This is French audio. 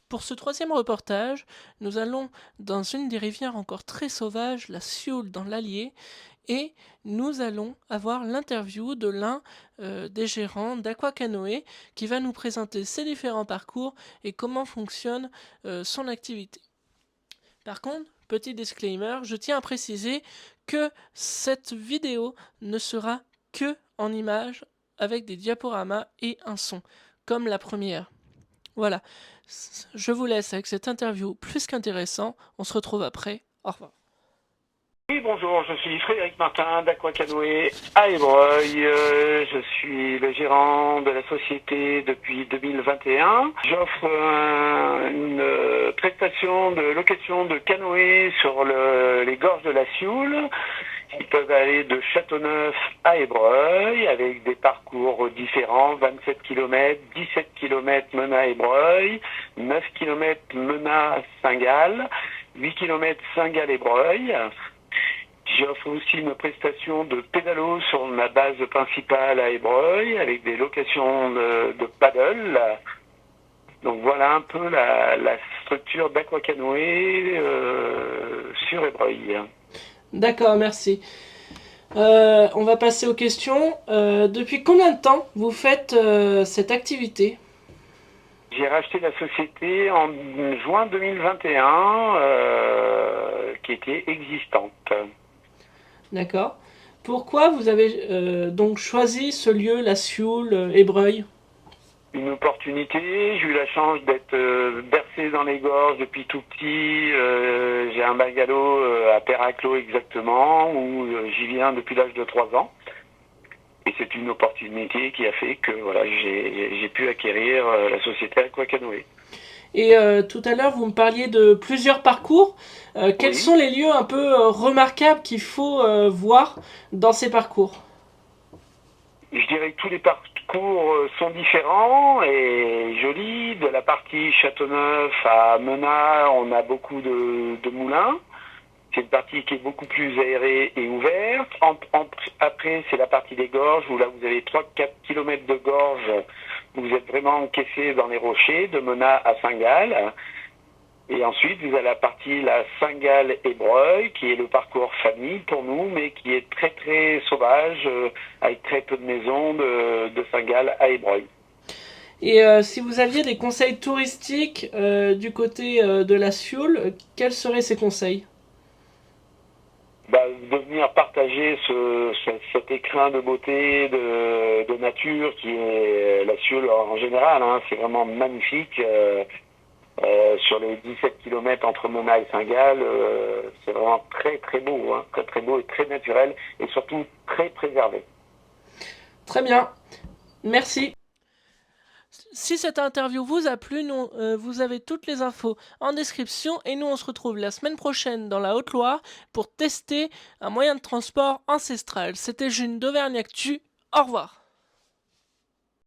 Pour ce troisième reportage, nous allons dans une des rivières encore très sauvages, la Sioule dans l'Allier, et nous allons avoir l'interview de l'un des gérants d'Aquacanoë qui va nous présenter ses différents parcours et comment fonctionne son activité. Par contre, petit disclaimer, je tiens à préciser que cette vidéo ne sera que en images avec des diaporamas et un son, comme la première. Voilà, je vous laisse avec cette interview plus qu'intéressant. On se retrouve après. Au revoir. Oui, bonjour, je suis Frédéric Martin d'Aquacanoë à Ébreuil. Je suis le gérant de la société depuis 2021. J'offre une prestation de location de canoë sur les gorges de la Sioule. Ils peuvent aller de Châteauneuf à Ébreuil avec des parcours différents, 27 km, 17 km Menat-Ébreuil, 9 km Menat-Saint-Gall, 8 km Saint-Gall-Ébreuil. J'offre aussi une prestation de pédalo sur ma base principale à Ébreuil avec des locations de paddle. Donc voilà un peu la structure d'Aquacanoë sur Ébreuil. D'accord, merci. On va passer aux questions. Depuis combien de temps vous faites cette activité ? J'ai racheté la société en juin 2021 qui était existante. D'accord. Pourquoi vous avez donc choisi ce lieu, la Sioule, Ébreuil ? Une opportunité, j'ai eu la chance d'être bercé dans les gorges depuis tout petit. J'ai un bungalow à Perraclos exactement, où j'y viens depuis l'âge de 3 ans. Et c'est une opportunité qui a fait que voilà, j'ai pu acquérir la société Aquacanoë. Et tout à l'heure, vous me parliez de plusieurs parcours. Quels Oui. sont les lieux un peu remarquables qu'il faut voir dans ces parcours ? Je dirais que tous les parcours sont différents et jolis. De la partie Châteauneuf à Menat, on a beaucoup de moulins. C'est une partie qui est beaucoup plus aérée et ouverte. Après, c'est la partie des gorges où là, vous avez 3-4 km de gorge où vous êtes vraiment encaissé dans les rochers, de Menat à Saint-Gall. Et ensuite, vous avez la partie la Saint-Gall-Ébreuil, qui est le parcours famille pour nous, mais qui est très très sauvage, avec très peu de maisons de Saint-Gall à Ébreuil. Et si vous aviez des conseils touristiques du côté de la Sioule, quels seraient ces conseils ? De venir partager cet écrin de beauté, de nature qui est la Sioule en général. Hein, c'est vraiment magnifique. Sur les 17 km entre Menat et Saint-Gall, c'est vraiment très très beau, hein, très très beau et très naturel et surtout très préservé. Très bien, merci. Si cette interview vous a plu, vous avez toutes les infos en description et nous on se retrouve la semaine prochaine dans la Haute-Loire pour tester un moyen de transport ancestral. C'était June d'Auvergne Actu, au revoir.